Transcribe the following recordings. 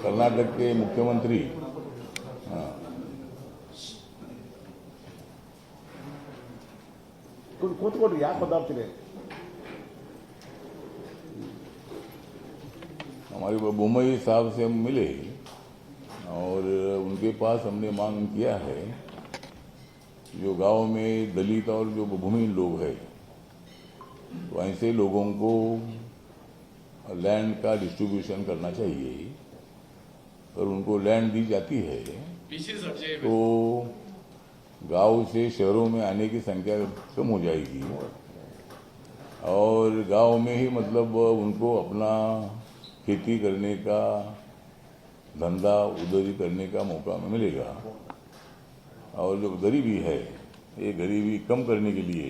कर्नाटक के मुख्यमंत्री ಕೂತ್ಕೊಡ್ರಿ ಯಾಕೆ ಮಾತಾಡ್ತೀರಿ? हमारे बुम्बई साहब से हम मिले और उनके पास हमने मांग किया है जो गांव में दलित और जो भूमिहीन लोग हैं तो ऐसे लोगों को लैंड का डिस्ट्रीब्यूशन करना चाहिए और उनको लैंड दी जाती है तो गांव से शहरों में आने की संख्या कम हो जाएगी और गांव में ही मतलब उनको अपना खेती करने का धंधा उधरी करने का मौका मिलेगा और जो गरीबी है ये गरीबी कम करने के लिए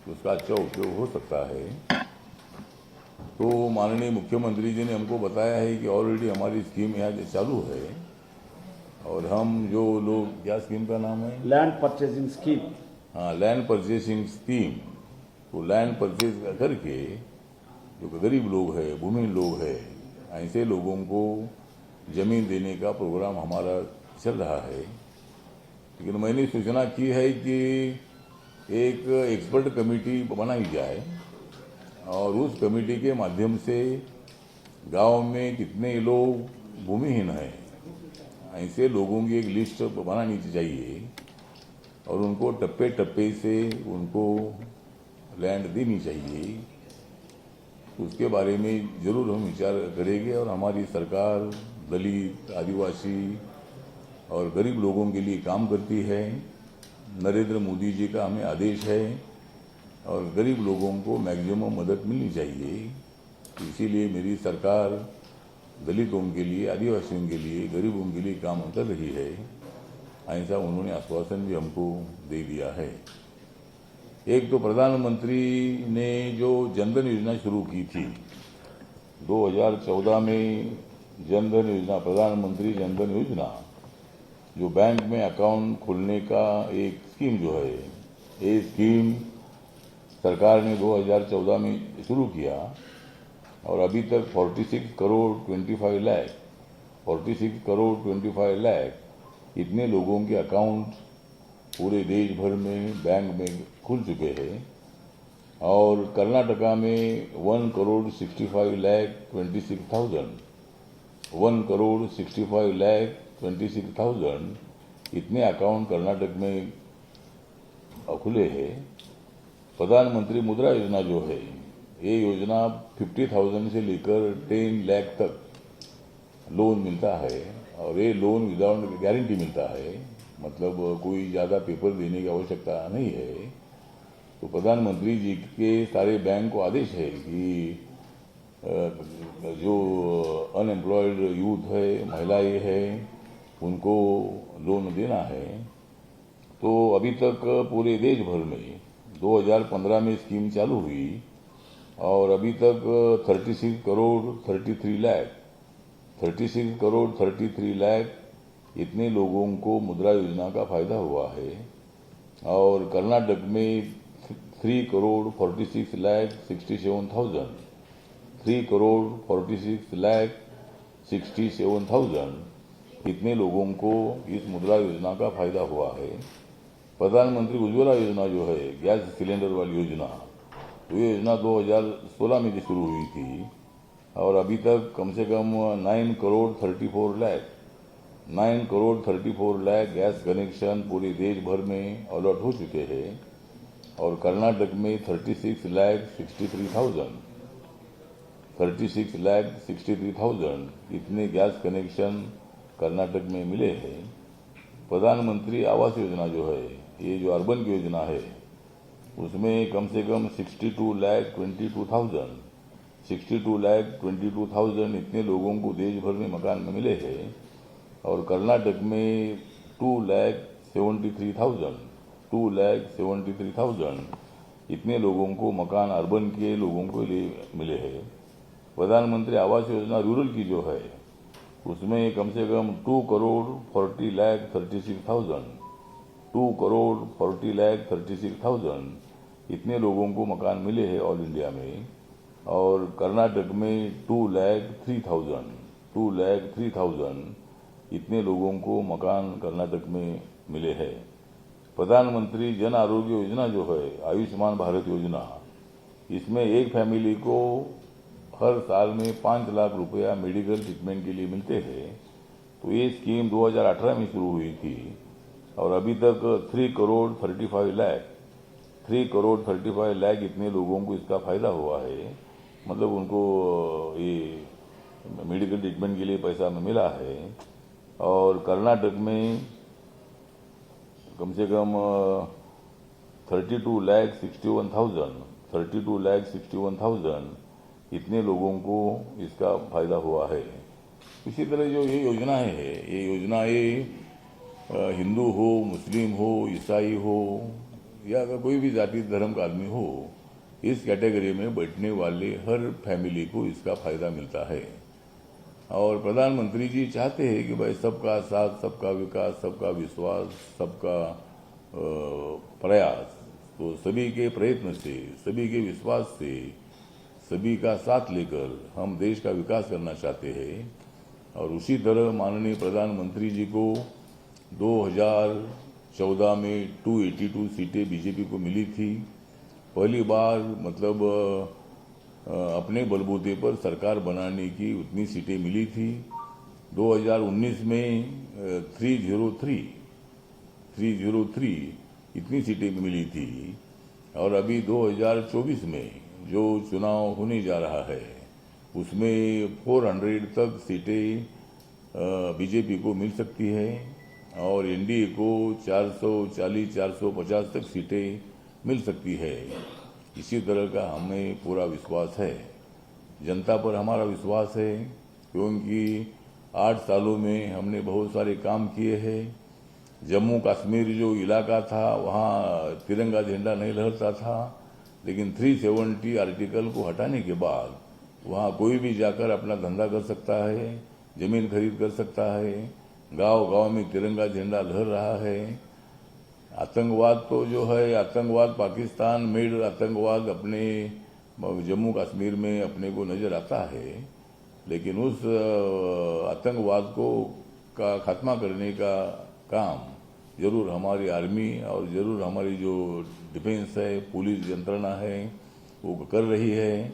उसका अच्छा उपयोग हो सकता है। तो माननीय मुख्यमंत्री जी ने हमको बताया है कि ऑलरेडी हमारी स्कीम यहाँ चालू है और हम जो लोग, क्या स्कीम का नाम है? Land purchasing scheme. हाँ, लैंड परचेसिंग स्कीम। तो लैंड परचेज करके जो गरीब लोग हैं, भूमिहीन लोग हैं, ऐसे लोगों को जमीन देने का प्रोग्राम हमारा चल रहा है। लेकिन मैंने सूचना की है कि एक एक्सपर्ट कमेटी बनाई जाए और उस कमेटी के माध्यम से गांव में कितने लोग भूमिहीन हैं ऐसे लोगों की एक लिस्ट बनानी चाहिए और उनको टप्पे टप्पे से उनको लैंड देनी चाहिए। उसके बारे में जरूर हम विचार करेंगे और हमारी सरकार दलित, आदिवासी और गरीब लोगों के लिए काम करती है। नरेंद्र मोदी जी का हमें आदेश है और गरीब लोगों को मैक्सिमम मदद मिलनी चाहिए। इसीलिए मेरी सरकार दलितों के लिए, आदिवासियों के लिए, गरीबों के लिए काम कर रही है। ऐसा उन्होंने आश्वासन भी हमको दे दिया है। एक तो प्रधानमंत्री ने जो जनधन योजना शुरू की थी 2014 में, जनधन योजना, प्रधानमंत्री जनधन योजना, जो बैंक में अकाउंट खोलने का एक स्कीम जो है, ये स्कीम सरकार ने 2014 में शुरू किया और अभी तक 46 करोड़ 25 लाख इतने लोगों के अकाउंट पूरे देश भर में बैंक में खुल चुके हैं और कर्नाटका में 1,65,26,000 इतने अकाउंट कर्नाटक में खुले हैं। प्रधानमंत्री मुद्रा योजना जो है, ये योजना 50,000 से लेकर 10 लाख तक लोन मिलता है और ये लोन विदाउट गारंटी मिलता है, मतलब कोई ज़्यादा पेपर देने की आवश्यकता नहीं है। तो प्रधानमंत्री जी के सारे बैंक को आदेश है कि जो अनएम्प्लॉयड यूथ है, महिलाएं हैं, उनको लोन देना है। तो अभी तक पूरे देश भर में 2015 में स्कीम चालू हुई और अभी तक 36 करोड़ 33 लाख इतने लोगों को मुद्रा योजना का फायदा हुआ है और कर्नाटक में 3 करोड़ 46 लाख 67,000 इतने लोगों को इस मुद्रा योजना का फायदा हुआ है। प्रधानमंत्री उज्ज्वला योजना जो है, गैस सिलेंडर वाली योजना, तो ये योजना 2016 में शुरू हुई थी और अभी तक कम से कम 9 करोड़ 34 लाख गैस कनेक्शन पूरे देश भर में अलॉट हो चुके हैं और कर्नाटक में 36 लाख 63,000 इतने गैस कनेक्शन कर्नाटक में मिले हैं। प्रधानमंत्री आवास योजना जो है, ये जो अर्बन की योजना है, उसमें कम से कम 62 लाख 22,000 इतने लोगों को देश भर में मकान में मिले हैं और कर्नाटक में 2,73,000 इतने लोगों को मकान अर्बन के लोगों को लिए मिले हैं। प्रधानमंत्री आवास योजना रूरल की जो है, उसमें कम से कम 2 करोड़ 40 लाख 36,000 इतने लोगों को मकान मिले हैं ऑल इंडिया में और कर्नाटक में 2,03,000 2,03,000 इतने लोगों को मकान कर्नाटक में मिले हैं। प्रधानमंत्री जन आरोग्य योजना जो है, आयुष्मान भारत योजना, इसमें एक फैमिली को हर साल में 5 लाख रुपया मेडिकल ट्रीटमेंट के लिए मिलते हैं। तो ये स्कीम 2018 में शुरू हुई थी और अभी तक 3 करोड़ 35 लाख इतने लोगों को इसका फायदा हुआ है। मतलब उनको ये मेडिकल ट्रीटमेंट के लिए पैसा मिला है। और कर्नाटक में कम से कम 32,61,000 इतने लोगों को इसका फायदा हुआ है। इसी तरह जो ये योजनाएं है, ये योजनाएं हिंदू हो, मुस्लिम हो, ईसाई हो या कोई भी जाति धर्म का आदमी हो, इस कैटेगरी में बैठने वाले हर फैमिली को इसका फायदा मिलता है। और प्रधानमंत्री जी चाहते हैं कि भाई सबका साथ, सबका विकास, सबका विश्वास, सबका प्रयास। तो सभी के प्रयत्न से, सभी के विश्वास से, सभी का साथ लेकर हम देश का विकास करना चाहते हैं। और उसी तरह माननीय प्रधानमंत्री जी को 2014 में 282 सीटें बीजेपी को मिली थी। पहली बार मतलब अपने बलबूते पर सरकार बनाने की उतनी सीटें मिली थी। 2019 में 303 इतनी सीटें मिली थी। और अभी 2024 में जो चुनाव होने जा रहा है उसमें 400 तक सीटें बीजेपी को मिल सकती है और एनडीए को 440-450 तक सीटें मिल सकती है। इसी तरह का हमें पूरा विश्वास है, जनता पर हमारा विश्वास है, क्योंकि 8 सालों में हमने बहुत सारे काम किए हैं। जम्मू कश्मीर जो इलाका था वहाँ तिरंगा झंडा नहीं लहरता था, लेकिन 370 आर्टिकल को हटाने के बाद वहाँ कोई भी जाकर अपना धंधा कर सकता है, जमीन खरीद कर सकता है, गांव-गांव में तिरंगा झंडा लहर रहा है। आतंकवाद तो जो है, आतंकवाद पाकिस्तान मेड आतंकवाद अपने जम्मू कश्मीर में अपने को नजर आता है, लेकिन उस आतंकवाद को का खात्मा करने का काम जरूर हमारी आर्मी और जरूर हमारी जो डिफेंस है, पुलिस यंत्रणा है, वो कर रही है।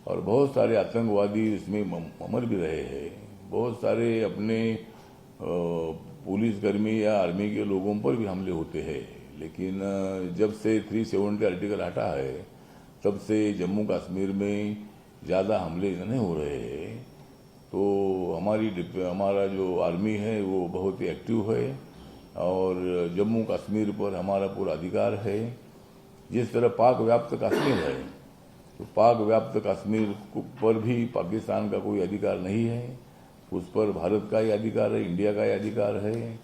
और बहुत सारे आतंकवादी इसमें मर भी रहे हैं। बहुत सारे अपने पुलिसकर्मी या आर्मी के लोगों पर भी हमले होते हैं। लेकिन जब से 370 आर्टिकल हटा है तब से जम्मू कश्मीर में ज़्यादा हमले नहीं हो रहे हैं। तो हमारा जो आर्मी है वो बहुत ही एक्टिव है और जम्मू कश्मीर पर हमारा पूरा अधिकार है। जिस तरह पाक व्याप्त कश्मीर है, तो पाक व्याप्त कश्मीर पर भी पाकिस्तान का कोई अधिकार नहीं है, उस पर भारत का ही अधिकार है, इंडिया का ही अधिकार है।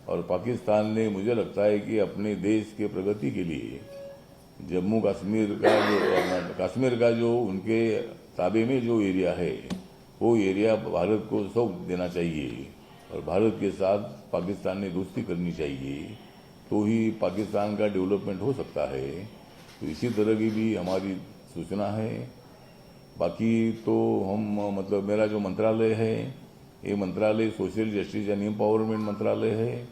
और पाकिस्तान ने, मुझे लगता है कि अपने देश के प्रगति के लिए जम्मू कश्मीर का जो उनके ताबे में जो एरिया है वो एरिया भारत को सौंप देना चाहिए और भारत के साथ पाकिस्तान ने दोस्ती करनी चाहिए, तो ही पाकिस्तान का डेवलपमेंट हो सकता है। तो इसी तरह की भी हमारी सूचना है। बाकी तो हम मतलब मेरा जो मंत्रालय है, ये मंत्रालय सोशल जस्टिस एंड एम्पावरमेंट मंत्रालय है।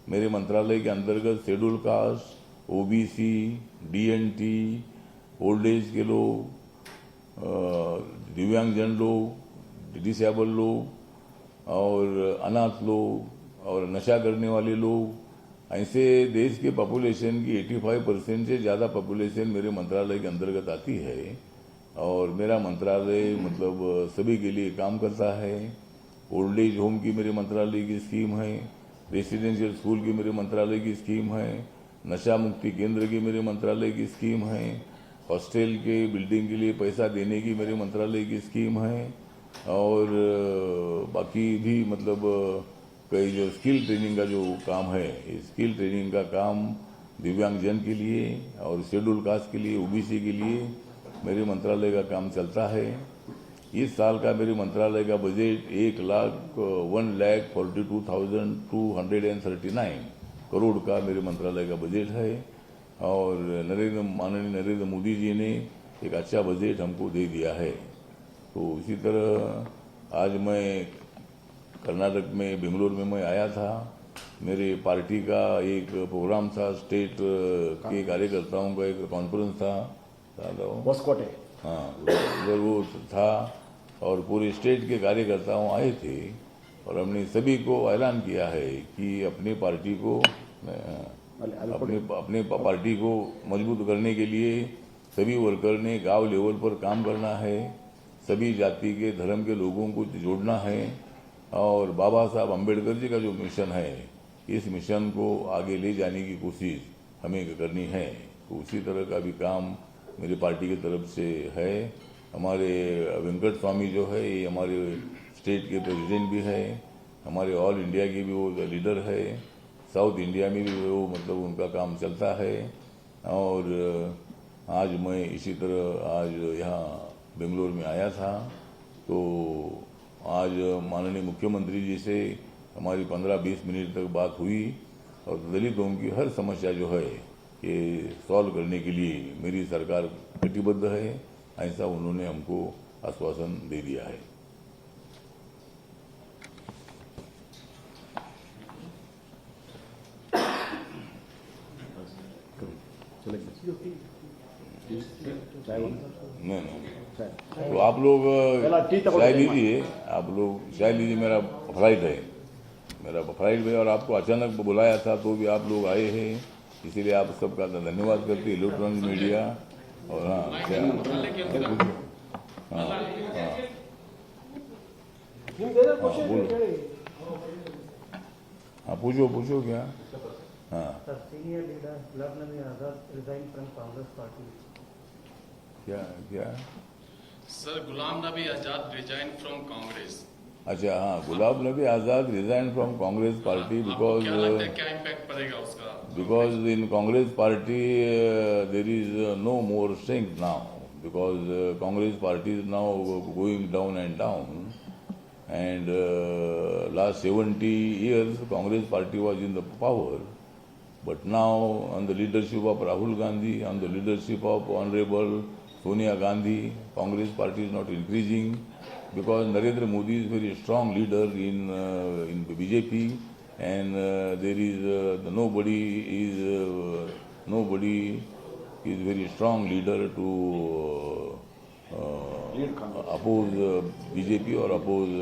मेरे मंत्रालय के अंतर्गत schedule caste, OBC, DNT, old age के लोग, दिव्यांगजन लोग, डिसेबल लोग और अनाथ लोग और नशा करने वाले लोग, ऐसे देश के पॉपुलेशन की 85% से ज़्यादा पॉपुलेशन मेरे मंत्रालय के अंतर्गत आती है। और मेरा मंत्रालय मतलब सभी के लिए काम करता है। ओल्ड एज होम की मेरे मंत्रालय की स्कीम है, रेसिडेंशियल स्कूल की मेरे मंत्रालय की स्कीम है, नशा मुक्ति केंद्र की मेरे मंत्रालय की स्कीम है, हॉस्टल के बिल्डिंग के लिए पैसा देने की मेरे मंत्रालय की स्कीम है। और बाकी भी मतलब कई जो स्किल ट्रेनिंग का जो काम है, स्किल ट्रेनिंग का काम दिव्यांगजन के लिए और शेड्यूल कास्ट के लिए, ओबीसी के लिए मेरे मंत्रालय का काम चलता है। इस साल का मेरे मंत्रालय का बजट 1,42,239 करोड़ का मेरे मंत्रालय का बजट है। और माननीय नरेंद्र मोदी जी ने एक अच्छा बजट हमको दे दिया है। तो इसी तरह आज मैं कर्नाटक में बेंगलोर में मैं आया था। मेरे पार्टी का एक प्रोग्राम था, स्टेट के कार्यकर्ताओं का एक कॉन्फ्रेंस था, होसकोटे। हाँ उधर वो था और पूरे स्टेट के कार्यकर्ताओं आए थे और हमने सभी को ऐलान किया है कि अपनी पार्टी को अपने पार्टी को मजबूत करने के लिए सभी वर्कर ने गांव लेवल पर काम करना है, सभी जाति के धर्म के लोगों को जोड़ना है और बाबा साहब अम्बेडकर जी का जो मिशन है इस मिशन को आगे ले जाने की कोशिश हमें करनी है। तो उसी तरह का भी काम मेरी पार्टी की तरफ से है। हमारे वेंकट स्वामी जो है ये हमारे स्टेट के प्रेसिडेंट भी है, हमारे ऑल इंडिया के भी वो लीडर है, साउथ इंडिया में भी वो मतलब उनका काम चलता है। और आज मैं इसी तरह आज यहाँ बेंगलोर में आया था तो आज माननीय मुख्यमंत्री जी से हमारी 15-20 मिनट तक बात हुई और दलितों की हर समस्या जो है ये सॉल्व करने के लिए मेरी सरकार कटिबद्ध है, ऐसा उन्होंने हमको आश्वासन दे दिया है। नहीं तो आप लोग चाय लीजिए, आप लोग चाय लीजिए। मेरा फ्लाइट है और आपको अचानक बुलाया था तो भी आप लोग आए हैं, इसीलिए आप सबका धन्यवाद करते इलेक्ट्रॉनिक मीडिया। और हाँ क्या बोलो, हाँ पूछो क्या। हाँ senior leader Gulab Nabi Azad resign from Congress party. क्या sir, Ghulam Nabi Azad resign from Congress. अच्छा हाँ, Gulab Nabi Azad resign from Congress party because क्या लगता है क्या इम्पैक्ट पड़ेगा उसका? because in Congress party there is no more strength now because Congress party is now going down and down and last 70 years Congress party was in the power, but now on the leadership of Rahul Gandhi, on the leadership of Honorable Sonia Gandhi, Congress party is not increasing because Narendra Modi is very strong leader in BJP. And there is nobody is very strong leader to oppose BJP or oppose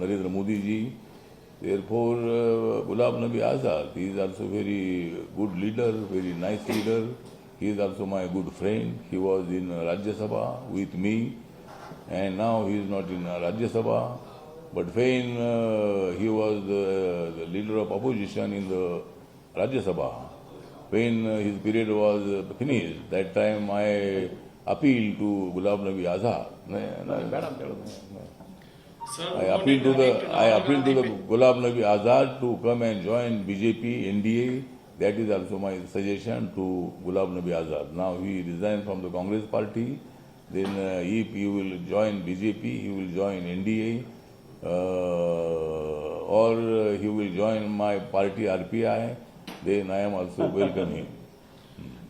Narendra Modi ji. Therefore, Gulab Nabi Azad, he is also very good leader, very nice leader. He is also my good friend. He was in Rajya Sabha with me, and now he is not in Rajya Sabha. But when he was the leader of opposition in the Rajya Sabha, when his period was finished, that time I appealed to Gulab Nabi Azad. I appealed to the Gulab Nabi Azad to come and join BJP, NDA. That is also my suggestion to Gulab Nabi Azad. Now he resigned from the Congress party. Then if he will join BJP, he will join NDA. Or he will join my party RPI, then I am also welcoming.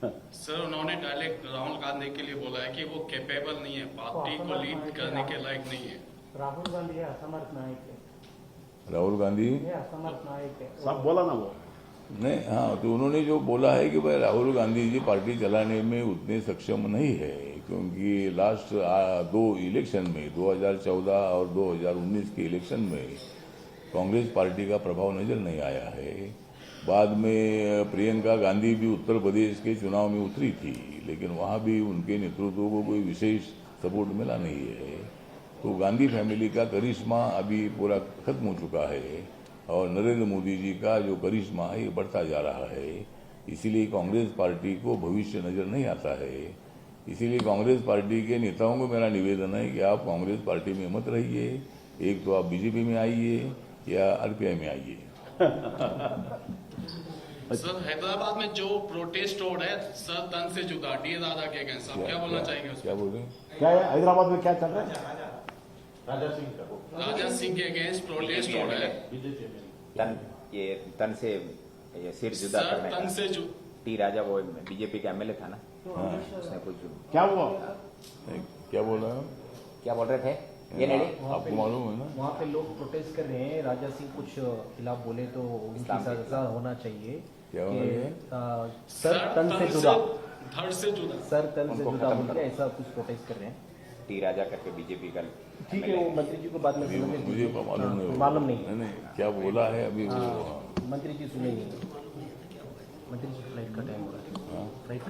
Sir, उन्होंने direct Rahul Gandhi के लिए बोला है कि वो capable नहीं है, party को लीड करने के लायक नहीं है। राहुल गांधी असमर्थ नायक है। राहुल गांधी असमर्थ नायक है, सब बोला ना वो। नहीं, हाँ तो उन्होंने जो बोला है कि भाई राहुल गांधी जी पार्टी चलाने में उतने सक्षम नहीं है क्योंकि लास्ट 2 इलेक्शन में 2014 और 2019 के इलेक्शन में कांग्रेस पार्टी का प्रभाव नजर नहीं आया है। बाद में प्रियंका गांधी भी उत्तर प्रदेश के चुनाव में उतरी थी लेकिन वहाँ भी उनके नेतृत्व को कोई विशेष सपोर्ट मिला नहीं है। तो गांधी फैमिली का करिश्मा अभी पूरा खत्म हो चुका है और नरेंद्र मोदी जी का जो करिश्मा है ये बढ़ता जा रहा है। इसीलिए कांग्रेस पार्टी को भविष्य नजर नहीं आता है। इसीलिए कांग्रेस पार्टी के नेताओं को मेरा निवेदन है कि आप कांग्रेस पार्टी में मत रहिए, एक तो आप बीजेपी में आइए या आरपीआई में आइए। सर, हैदराबाद में जो प्रोटेस्ट हो रहा है सर तन से जुदा डी राजा के अगेंस्ट, आप क्या बोलना चाहेंगे उस पर? क्या बोले? क्या है हैदराबाद में क्या चल रहा है? राजा सिंह के अगेंस्ट प्रोटेस्ट हो रहा है। तन से ये सिर जुदा सर, करने तन का। से टी राजा वो बीजेपी का एमएलए था ना, हाँ उसने कुछ क्या हुआ? क्या बोला? क्या बोल रहे थे? ये नहीं आपको मालूम है ना। वहाँ पे लोग प्रोटेस्ट कर रहे हैं, राजा सिंह कुछ खिलाफ बोले तो उनकी सजा होना चाहिए क्या होना चाहिए? सर तन से जुदा, धड़ से जुदा। सर तन से उनको जुदा खत्म बोल के करो। ऐसा कुछ प्रोटेस्ट कर रहे हैं। टी राजा करके बीजेपी का ठीक है, वो मंत्री जी को बाद में अभी सुनेंगे। मुझे मालूम नहीं हाँ, मालूम नहीं नहीं क्या बोला है अभी वो। मंत्री जी सुनेंगे। मंत्री जी फ्लाइट का टाइम हो रहा है, फ्लाइट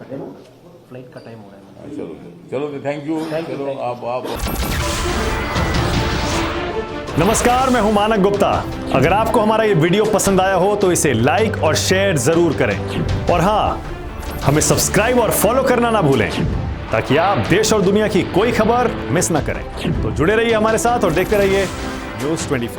का टाइम हो रहा है। चलो चलो थैंक यू। चलो आप नमस्कार, मैं हूं मानक गुप्ता। अगर आपको हमारा ये वीडियो पसंद आया हो तो इसे लाइक और शेयर जरूर करें, और हां, हमें सब्सक्राइब और फॉलो करना ना भूलें ताकि आप देश और दुनिया की कोई खबर मिस ना करें। तो जुड़े रहिए हमारे साथ और देखते रहिए न्यूज़ 24।